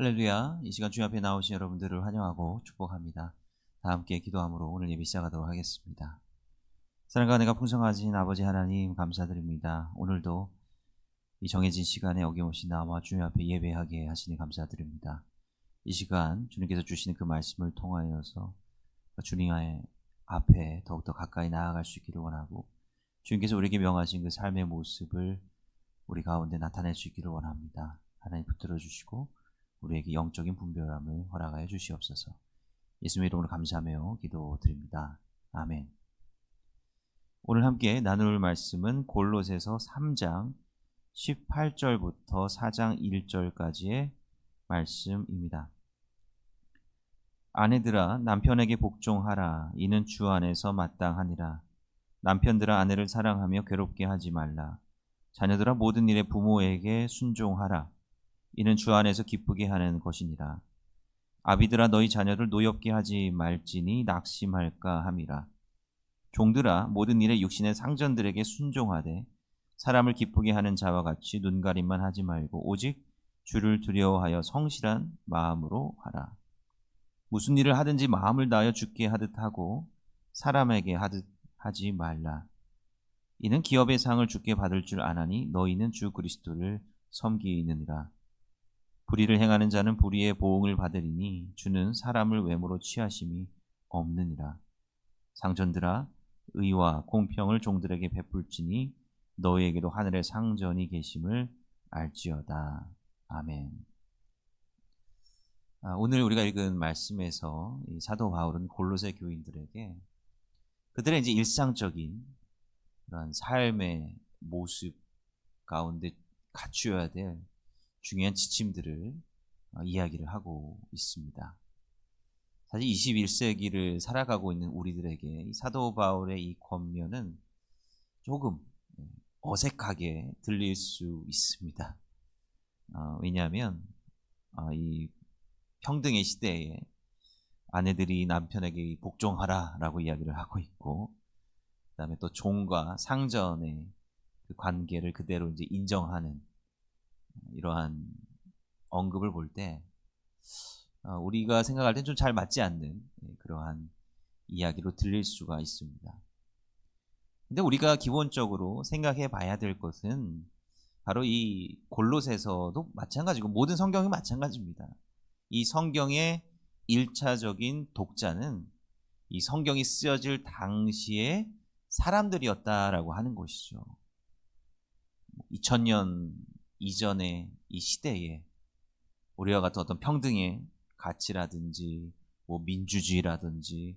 할렐루야. 이 시간 주님 앞에 나오신 여러분들을 환영하고 축복합니다. 다 함께 기도함으로 오늘 예배 시작하도록 하겠습니다. 사랑과 은혜가 풍성하신 아버지 하나님 감사드립니다. 오늘도 이 정해진 시간에 어김없이 나와 주님 앞에 예배하게 하시니 감사드립니다. 이 시간 주님께서 주시는 그 말씀을 통하여서 주님 앞에 더욱더 가까이 나아갈 수 있기를 원하고, 주님께서 우리에게 명하신 그 삶의 모습을 우리 가운데 나타낼 수 있기를 원합니다. 하나님 붙들어 주시고 우리에게 영적인 분별함을 허락하여 주시옵소서. 예수님의 이름으로 감사하며 기도드립니다. 아멘. 오늘 함께 나눌 말씀은 골로새서 3장 18절부터 4장 1절까지의 말씀입니다. 아내들아 남편에게 복종하라. 이는 주 안에서 마땅하니라. 남편들아 아내를 사랑하며 괴롭게 하지 말라. 자녀들아 모든 일에 부모에게 순종하라. 이는 주 안에서 기쁘게 하는 것이니라. 아비들아 너희 자녀를 노엽게 하지 말지니 낙심할까 함이라. 종들아 모든 일에 육신의 상전들에게 순종하되 사람을 기쁘게 하는 자와 같이 눈가림만 하지 말고 오직 주를 두려워하여 성실한 마음으로 하라. 무슨 일을 하든지 마음을 다하여 주께 하듯 하고 사람에게 하듯 하지 말라. 이는 기업의 상을 주께 받을 줄 아나니 너희는 주 그리스도를 섬기느니라. 불의를 행하는 자는 불의의 보응을 받으리니 주는 사람을 외모로 취하심이 없느니라. 상전들아 의와 공평을 종들에게 베풀지니 너희에게도 하늘의 상전이 계심을 알지어다. 아멘. 오늘 우리가 읽은 말씀에서 이 사도 바울은 골로새 교인들에게 그들의 이제 일상적인 그런 삶의 모습 가운데 갖추어야 될 중요한 지침들을 이야기를 하고 있습니다. 사실 21세기를 살아가고 있는 우리들에게 이 사도 바울의 이 권면은 조금 어색하게 들릴 수 있습니다. 왜냐하면 이 평등의 시대에 아내들이 남편에게 복종하라 라고 이야기를 하고 있고, 그 다음에 또 종과 상전의 그 관계를 그대로 이제 인정하는 이러한 언급을 볼 때 우리가 생각할 땐 좀 잘 맞지 않는 그러한 이야기로 들릴 수가 있습니다. 근데 우리가 기본적으로 생각해 봐야 될 것은 바로 이 골로새서도 마찬가지고 모든 성경이 마찬가지입니다. 이 성경의 1차적인 독자는 이 성경이 쓰여질 당시의 사람들이었다라고 하는 것이죠. 2000년 이전의 이 시대에 우리와 같은 어떤 평등의 가치라든지 뭐 민주주의라든지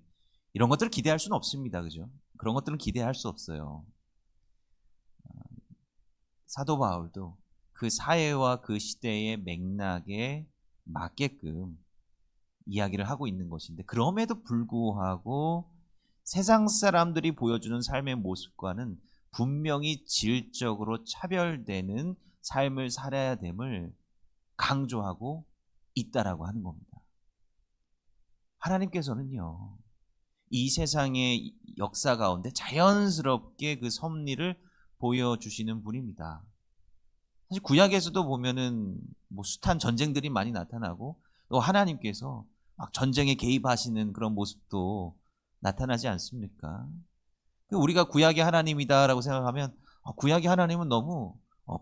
이런 것들을 기대할 수는 없습니다. 그죠? 그런 것들은 기대할 수 없어요. 사도 바울도 그 사회와 그 시대의 맥락에 맞게끔 이야기를 하고 있는 것인데, 그럼에도 불구하고 세상 사람들이 보여주는 삶의 모습과는 분명히 질적으로 차별되는 삶을 살아야 됨을 강조하고 있다라고 하는 겁니다. 하나님께서는요, 이 세상의 역사 가운데 자연스럽게 그 섭리를 보여주시는 분입니다. 사실 구약에서도 보면은 뭐 숱한 전쟁들이 많이 나타나고, 또 하나님께서 막 전쟁에 개입하시는 그런 모습도 나타나지 않습니까? 우리가 구약의 하나님이다라고 생각하면 구약의 하나님은 너무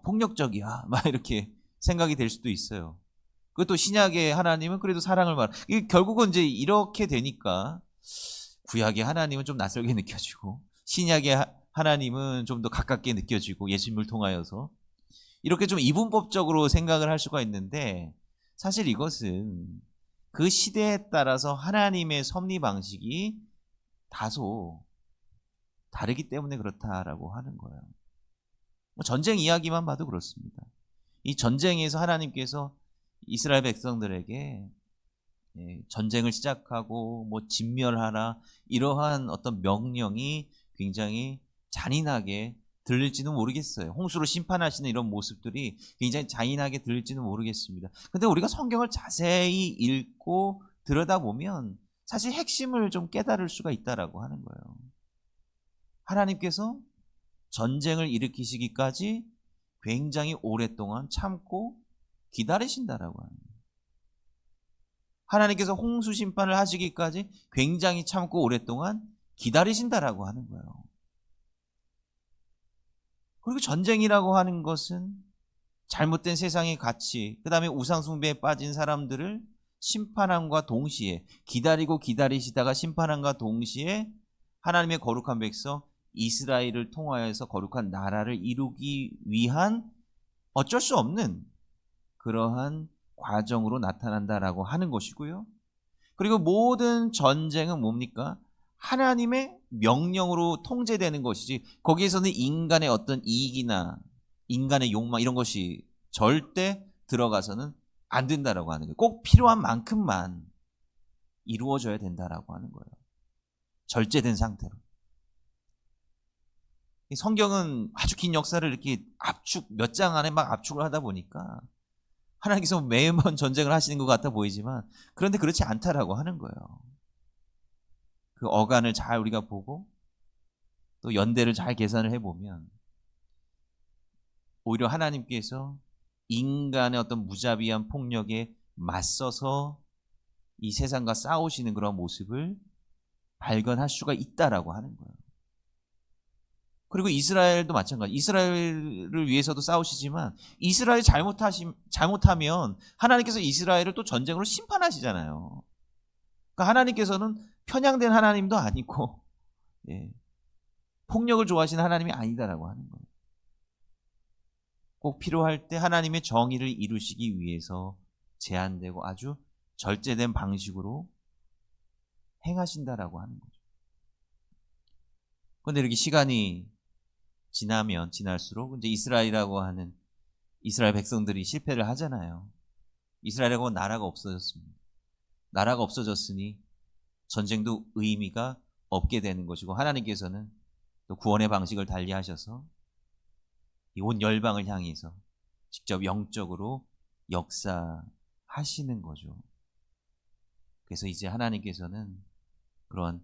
폭력적이야 막 이렇게 생각이 될 수도 있어요. 그것도 신약의 하나님은 그래도 사랑을 말. 결국은 이제 이렇게 되니까 구약의 하나님은 좀 낯설게 느껴지고 신약의 하나님은 좀 더 가깝게 느껴지고 예수님을 통하여서 이렇게 좀 이분법적으로 생각을 할 수가 있는데, 사실 이것은 그 시대에 따라서 하나님의 섭리 방식이 다소 다르기 때문에 그렇다라고 하는 거예요. 전쟁 이야기만 봐도 그렇습니다. 이 전쟁에서 하나님께서 이스라엘 백성들에게 전쟁을 시작하고 뭐 진멸하라 이러한 어떤 명령이 굉장히 잔인하게 들릴지는 모르겠어요. 홍수로 심판하시는 이런 모습들이 굉장히 잔인하게 들릴지는 모르겠습니다. 근데 우리가 성경을 자세히 읽고 들여다보면 사실 핵심을 좀 깨달을 수가 있다라고 하는 거예요. 하나님께서 전쟁을 일으키시기까지 굉장히 오랫동안 참고 기다리신다라고 하는 거예요. 하나님께서 홍수 심판을 하시기까지 굉장히 참고 오랫동안 기다리신다라고 하는 거예요. 그리고 전쟁이라고 하는 것은 잘못된 세상의 가치, 그 다음에 우상숭배에 빠진 사람들을 심판함과 동시에, 기다리고 기다리시다가 심판함과 동시에 하나님의 거룩한 백성 이스라엘을 통하여서 거룩한 나라를 이루기 위한 어쩔 수 없는 그러한 과정으로 나타난다라고 하는 것이고요. 그리고 모든 전쟁은 뭡니까? 하나님의 명령으로 통제되는 것이지, 거기에서는 인간의 어떤 이익이나 인간의 욕망 이런 것이 절대 들어가서는 안 된다라고 하는 거예요. 꼭 필요한 만큼만 이루어져야 된다라고 하는 거예요. 절제된 상태로. 성경은 아주 긴 역사를 이렇게 몇 장 안에 막 압축을 하다 보니까 하나님께서 매번 전쟁을 하시는 것 같아 보이지만, 그런데 그렇지 않다라고 하는 거예요. 그 어간을 잘 우리가 보고 또 연대를 잘 계산을 해보면 오히려 하나님께서 인간의 어떤 무자비한 폭력에 맞서서 이 세상과 싸우시는 그런 모습을 발견할 수가 있다라고 하는 거예요. 그리고 이스라엘도 마찬가지. 이스라엘을 위해서도 싸우시지만 이스라엘 잘못하면 하나님께서 이스라엘을 또 전쟁으로 심판하시잖아요. 그러니까 하나님께서는 편향된 하나님도 아니고, 폭력을 좋아하시는 하나님이 아니다라고 하는 거예요. 꼭 필요할 때 하나님의 정의를 이루시기 위해서 제한되고 아주 절제된 방식으로 행하신다라고 하는 거죠. 그런데 이렇게 시간이 지나면 지날수록 이제 이스라엘이라고 하는 이스라엘 백성들이 실패를 하잖아요. 이스라엘이라고 하는 나라가 없어졌습니다. 나라가 없어졌으니 전쟁도 의미가 없게 되는 것이고, 하나님께서는 또 구원의 방식을 달리하셔서 이 온 열방을 향해서 직접 영적으로 역사하시는 거죠. 그래서 이제 하나님께서는 그런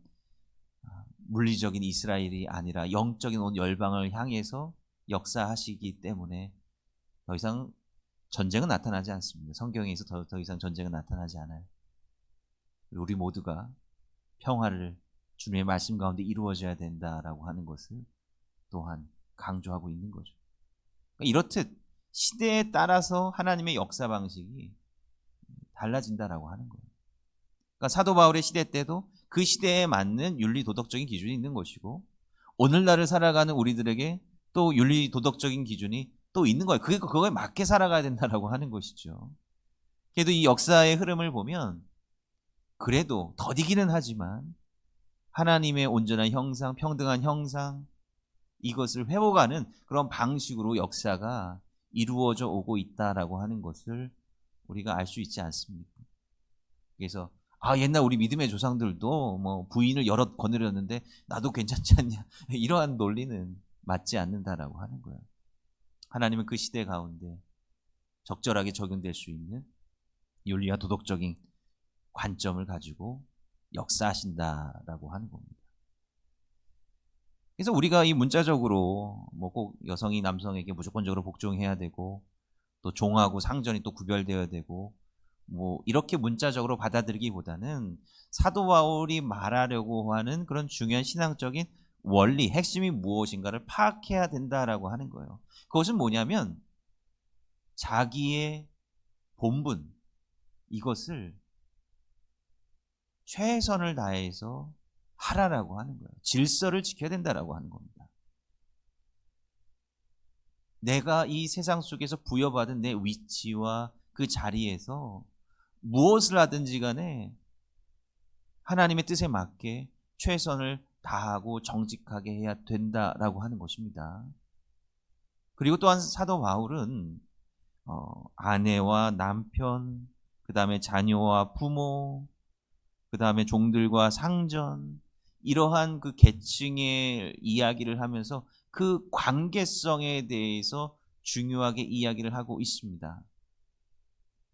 물리적인 이스라엘이 아니라 영적인 온 열방을 향해서 역사하시기 때문에 더 이상 전쟁은 나타나지 않습니다. 성경에서 더 이상 전쟁은 나타나지 않아요. 우리 모두가 평화를 주님의 말씀 가운데 이루어져야 된다라고 하는 것을 또한 강조하고 있는 거죠. 이렇듯 시대에 따라서 하나님의 역사 방식이 달라진다라고 하는 거예요. 그러니까 사도 바울의 시대 때도 그 시대에 맞는 윤리 도덕적인 기준이 있는 것이고, 오늘날을 살아가는 우리들에게 또 윤리 도덕적인 기준이 또 있는 거예요. 그거에 맞게 살아가야 된다라고 하는 것이죠. 그래도 이 역사의 흐름을 보면 그래도 더디기는 하지만 하나님의 온전한 형상, 평등한 형상, 이것을 회복하는 그런 방식으로 역사가 이루어져 오고 있다라고 하는 것을 우리가 알 수 있지 않습니까? 그래서 옛날 우리 믿음의 조상들도 뭐 부인을 여럿 거느렸는데 나도 괜찮지 않냐, 이러한 논리는 맞지 않는다라고 하는 거예요. 하나님은 그 시대 가운데 적절하게 적용될 수 있는 윤리와 도덕적인 관점을 가지고 역사하신다라고 하는 겁니다. 그래서 우리가 이 문자적으로 뭐 꼭 여성이 남성에게 무조건적으로 복종해야 되고, 또 종하고 상전이 또 구별되어야 되고, 뭐 이렇게 문자적으로 받아들이기보다는 사도 바울이 말하려고 하는 그런 중요한 신앙적인 원리, 핵심이 무엇인가를 파악해야 된다라고 하는 거예요. 그것은 뭐냐면 자기의 본분, 이것을 최선을 다해서 하라라고 하는 거예요. 질서를 지켜야 된다라고 하는 겁니다. 내가 이 세상 속에서 부여받은 내 위치와 그 자리에서 무엇을 하든지 간에 하나님의 뜻에 맞게 최선을 다하고 정직하게 해야 된다라고 하는 것입니다. 그리고 또한 사도 바울은 아내와 남편, 그 다음에 자녀와 부모, 그 다음에 종들과 상전, 이러한 그 계층의 이야기를 하면서 그 관계성에 대해서 중요하게 이야기를 하고 있습니다.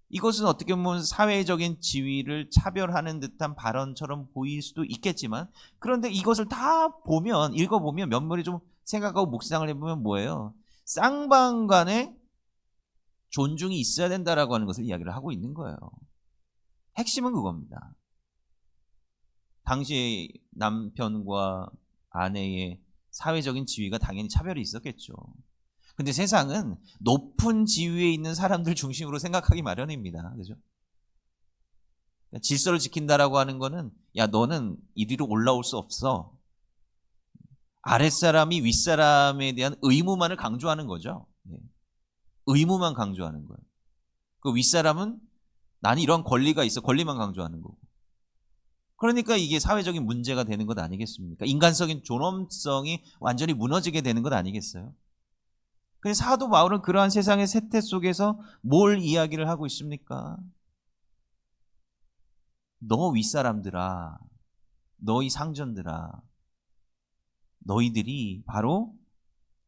이것은 어떻게 보면 사회적인 지위를 차별하는 듯한 발언처럼 보일 수도 있겠지만, 그런데 이것을 다 보면, 읽어보면 면밀히 좀 생각하고 묵상을 해보면 뭐예요? 쌍방간에 존중이 있어야 된다라고 하는 것을 이야기를 하고 있는 거예요. 핵심은 그겁니다. 당시 남편과 아내의 사회적인 지위가 당연히 차별이 있었겠죠. 근데 세상은 높은 지위에 있는 사람들 중심으로 생각하기 마련입니다. 그죠? 질서를 지킨다라고 하는 거는, 야, 너는 이리로 올라올 수 없어. 아랫사람이 윗사람에 대한 의무만을 강조하는 거죠. 의무만 강조하는 거예요. 그 윗사람은 나는 이런 권리가 있어. 권리만 강조하는 거고. 그러니까 이게 사회적인 문제가 되는 것 아니겠습니까? 인간적인 존엄성이 완전히 무너지게 되는 것 아니겠어요? 그래서 사도 바울은 그러한 세상의 세태 속에서 뭘 이야기를 하고 있습니까? 너 윗사람들아, 너희 상전들아, 너희들이 바로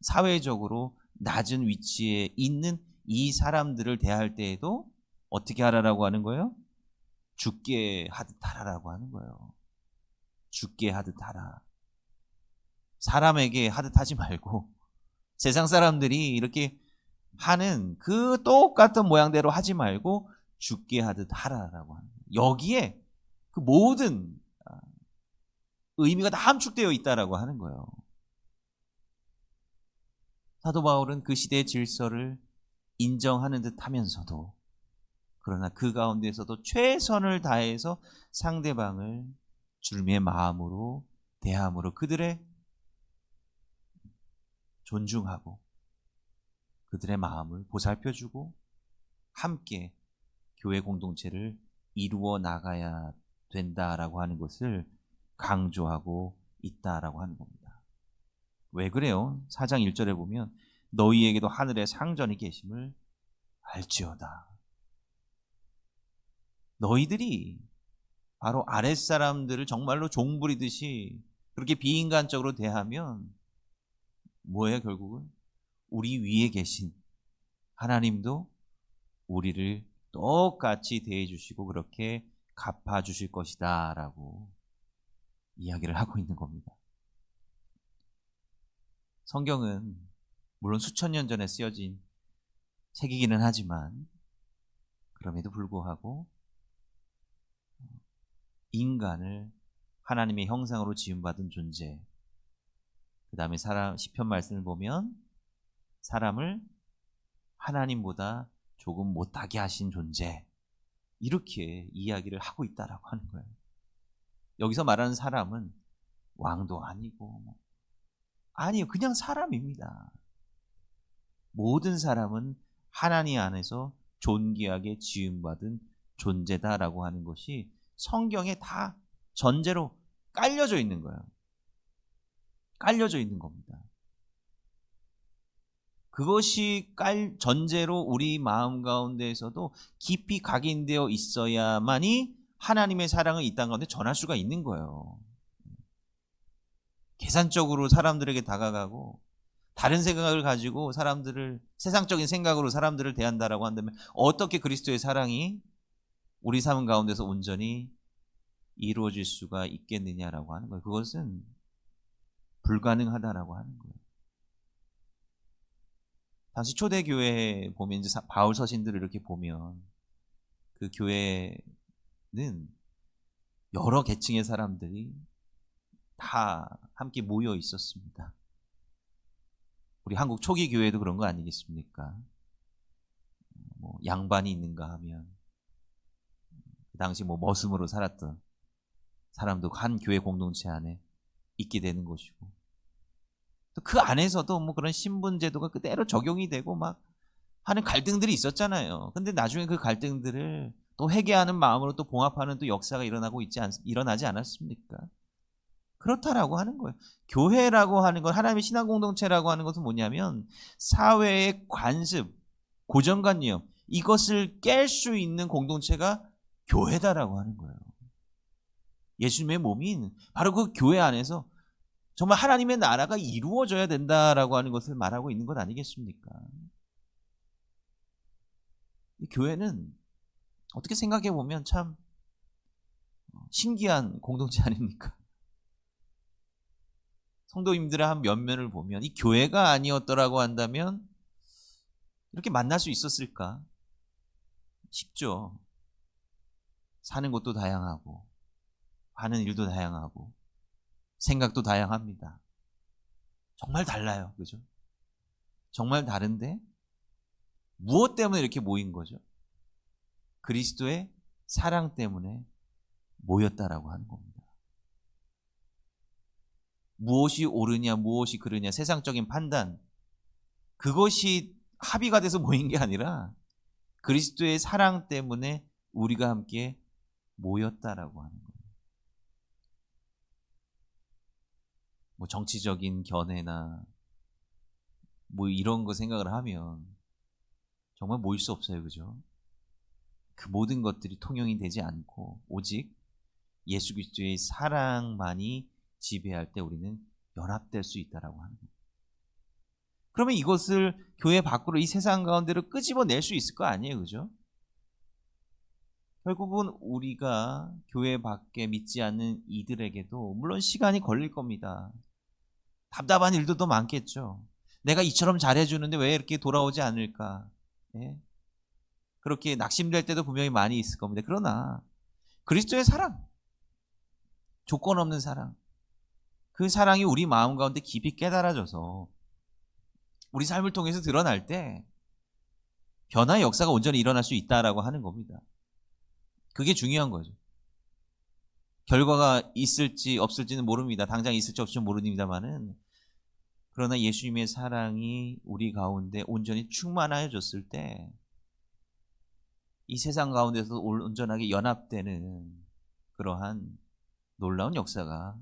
사회적으로 낮은 위치에 있는 이 사람들을 대할 때에도 어떻게 하라라고 하는 거예요? 죽게 하듯 하라라고 하는 거예요. 죽게 하듯 하라. 사람에게 하듯 하지 말고 세상 사람들이 이렇게 하는 그 똑같은 모양대로 하지 말고 죽게 하듯 하라라고 하는 거예요. 여기에 그 모든 의미가 다 함축되어 있다라고 하는 거예요. 사도 바울은 그 시대의 질서를 인정하는 듯 하면서도, 그러나 그 가운데서도 최선을 다해서 상대방을 주님의 마음으로 대함으로 그들의 존중하고 그들의 마음을 보살펴주고 함께 교회 공동체를 이루어 나가야 된다라고 하는 것을 강조하고 있다라고 하는 겁니다. 왜 그래요? 4장 1절에 보면 너희에게도 하늘에 상전이 계심을 알지어다. 너희들이 바로 아랫사람들을 정말로 종부리듯이 그렇게 비인간적으로 대하면 뭐예요? 결국은 우리 위에 계신 하나님도 우리를 똑같이 대해주시고 그렇게 갚아주실 것이다 라고 이야기를 하고 있는 겁니다. 성경은 물론 수천 년 전에 쓰여진 책이기는 하지만 그럼에도 불구하고 인간을 하나님의 형상으로 지음받은 존재, 그 다음에 시편 말씀을 보면 사람을 하나님보다 조금 못하게 하신 존재, 이렇게 이야기를 하고 있다라고 하는 거예요. 여기서 말하는 사람은 왕도 아니고 아니요, 그냥 사람입니다. 모든 사람은 하나님 안에서 존귀하게 지음받은 존재다라고 하는 것이 성경에 다 전제로 깔려져 있는 거예요. 깔려져 있는 겁니다. 그것이 전제로 우리 마음 가운데에서도 깊이 각인되어 있어야만이 하나님의 사랑을 이 땅 가운데 전할 수가 있는 거예요. 계산적으로 사람들에게 다가가고 다른 생각을 가지고 사람들을, 세상적인 생각으로 사람들을 대한다라고 한다면 어떻게 그리스도의 사랑이 우리 삶 가운데서 온전히 이루어질 수가 있겠느냐라고 하는 거예요. 그것은 불가능하다라고 하는 거예요. 당시 초대교회에 보면 이제 바울 서신들을 이렇게 보면 그 교회는 여러 계층의 사람들이 다 함께 모여 있었습니다. 우리 한국 초기 교회도 그런 거 아니겠습니까? 뭐 양반이 있는가 하면 그 당시 뭐 머슴으로 살았던 사람도 한 교회 공동체 안에 있게 되는 것이고, 또 그 안에서도 뭐 그런 신분 제도가 그대로 적용이 되고 막 하는 갈등들이 있었잖아요. 근데 나중에 그 갈등들을 또 회개하는 마음으로 또 봉합하는 또 역사가 일어나지 않았습니까? 그렇다라고 하는 거예요. 교회라고 하는 건, 하나님의 신앙 공동체라고 하는 것은 뭐냐면 사회의 관습, 고정관념, 이것을 깰 수 있는 공동체가 교회다라고 하는 거예요. 예수님의 몸인 바로 그 교회 안에서 정말 하나님의 나라가 이루어져야 된다라고 하는 것을 말하고 있는 것 아니겠습니까? 이 교회는 어떻게 생각해 보면 참 신기한 공동체 아닙니까? 성도님들의 한 면면을 보면 이 교회가 아니었더라고 한다면 이렇게 만날 수 있었을까 싶죠. 사는 곳도 다양하고 하는 일도 다양하고 생각도 다양합니다. 정말 달라요. 그죠? 정말 다른데 무엇 때문에 이렇게 모인 거죠? 그리스도의 사랑 때문에 모였다라고 하는 겁니다. 무엇이 옳으냐 무엇이 그르냐 세상적인 판단, 그것이 합의가 돼서 모인 게 아니라 그리스도의 사랑 때문에 우리가 함께 모였다라고 하는 거예요. 뭐 정치적인 견해나 뭐 이런 거 생각을 하면 정말 모일 수 없어요. 그죠? 그 모든 것들이 통용이 되지 않고 오직 예수 그리스도의 사랑만이 지배할 때 우리는 연합될 수 있다라고 하는 거예요. 그러면 이것을 교회 밖으로 이 세상 가운데로 끄집어낼 수 있을 거 아니에요. 그죠? 결국은 우리가 교회 밖에 믿지 않는 이들에게도 물론 시간이 걸릴 겁니다. 답답한 일도 더 많겠죠. 내가 이처럼 잘해주는데 왜 이렇게 돌아오지 않을까? 예? 그렇게 낙심될 때도 분명히 많이 있을 겁니다. 그러나 그리스도의 사랑, 조건 없는 사랑, 그 사랑이 우리 마음 가운데 깊이 깨달아져서 우리 삶을 통해서 드러날 때 변화의 역사가 온전히 일어날 수 있다라고 하는 겁니다. 그게 중요한 거죠. 결과가 있을지 없을지는 모릅니다. 당장 있을지 없을지 모릅니다만은, 그러나 예수님의 사랑이 우리 가운데 온전히 충만해졌을 때 이 세상 가운데서 온전하게 연합되는 그러한 놀라운 역사가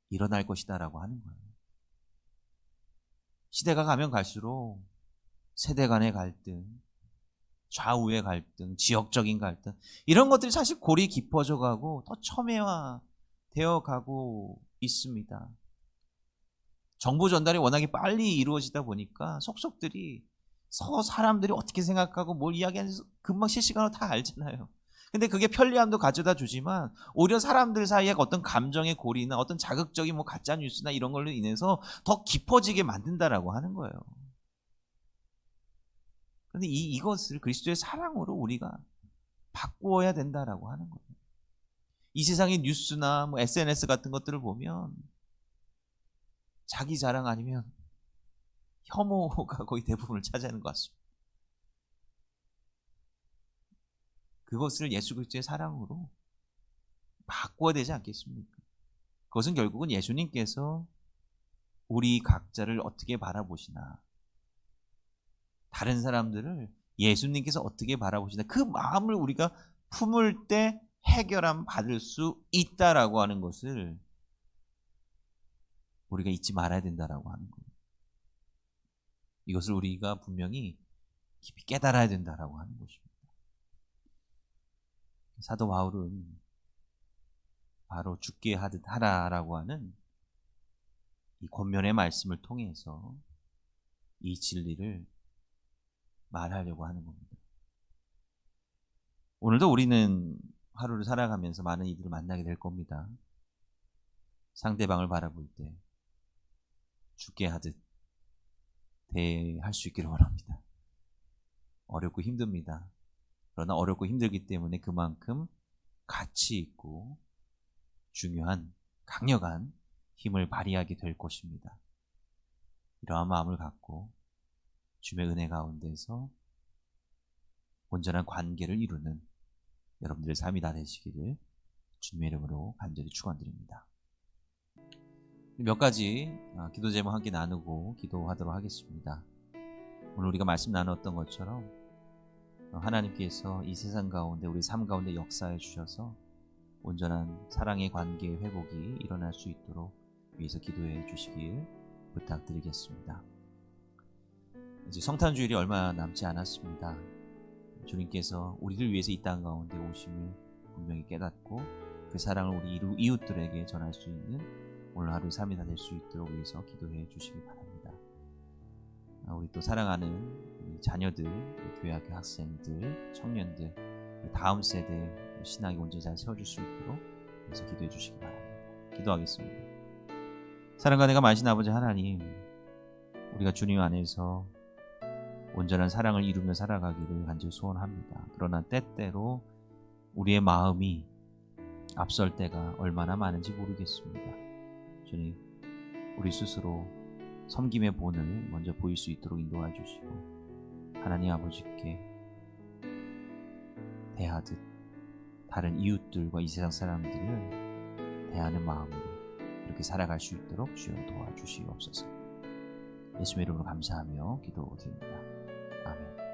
일어날 것이다라고 하는 거예요. 시대가 가면 갈수록 세대 간의 갈등, 좌우의 갈등, 지역적인 갈등, 이런 것들이 사실 골이 깊어져 가고 더 첨예화되어 가고 있습니다. 정보 전달이 워낙에 빨리 이루어지다 보니까 속속들이 사람들이 어떻게 생각하고 뭘 이야기하는지 금방 실시간으로 다 알잖아요. 근데 그게 편리함도 가져다 주지만 오히려 사람들 사이에 어떤 감정의 고리나 어떤 자극적인 뭐 가짜 뉴스나 이런 걸로 인해서 더 깊어지게 만든다라고 하는 거예요. 그런데 이것을 그리스도의 사랑으로 우리가 바꾸어야 된다라고 하는 거예요. 이 세상의 뉴스나 뭐 SNS 같은 것들을 보면 자기 자랑 아니면 혐오가 거의 대부분을 차지하는 것 같습니다. 그것을 예수 그리스도의 사랑으로 바꿔야 되지 않겠습니까? 그것은 결국은 예수님께서 우리 각자를 어떻게 바라보시나, 다른 사람들을 예수님께서 어떻게 바라보시나, 그 마음을 우리가 품을 때 해결함 받을 수 있다라고 하는 것을 우리가 잊지 말아야 된다라고 하는 거예요. 이것을 우리가 분명히 깊이 깨달아야 된다라고 하는 것입니다. 사도 바울은 바로 죽게 하듯 하라라고 하는 이 권면의 말씀을 통해서 이 진리를 말하려고 하는 겁니다. 오늘도 우리는 하루를 살아가면서 많은 이들을 만나게 될 겁니다. 상대방을 바라볼 때 죽게 하듯 대할 수 있기를 원합니다. 어렵고 힘듭니다. 그러나 어렵고 힘들기 때문에 그만큼 가치 있고 중요한 강력한 힘을 발휘하게 될 것입니다. 이러한 마음을 갖고 주의 은혜 가운데서 온전한 관계를 이루는 여러분들의 삶이 다 되시기를 주님의 이름으로 간절히 축원드립니다. 몇 가지 기도 제목 함께 나누고 기도하도록 하겠습니다. 오늘 우리가 말씀 나눴던 것처럼 하나님께서 이 세상 가운데 우리 삶 가운데 역사해 주셔서 온전한 사랑의 관계 회복이 일어날 수 있도록 위해서 기도해 주시길 부탁드리겠습니다. 이제 성탄주일이 얼마 남지 않았습니다. 주님께서 우리를 위해서 이 땅 가운데 오심을 분명히 깨닫고 그 사랑을 우리 이웃들에게 전할 수 있는 오늘 하루의 삶이 다 될 수 있도록 위해서 기도해 주시기 바랍니다. 우리 또 사랑하는 자녀들, 교회 학교 학생들, 청년들, 다음 세대 신앙의 온전히 잘 세워줄 수 있도록 위해서 기도해 주시기 바랍니다. 기도하겠습니다. 사랑과 내가 많으신 아버지 하나님, 우리가 주님 안에서 온전한 사랑을 이루며 살아가기를 간절히 소원합니다. 그러나 때때로 우리의 마음이 앞설 때가 얼마나 많은지 모르겠습니다. 주님, 우리 스스로 섬김의 본을 먼저 보일 수 있도록 인도해 주시고, 하나님 아버지께 대하듯 다른 이웃들과 이 세상 사람들을 대하는 마음으로 이렇게 살아갈 수 있도록 주여 도와주시옵소서. 예수의 이름으로 감사하며 기도드립니다. 아멘.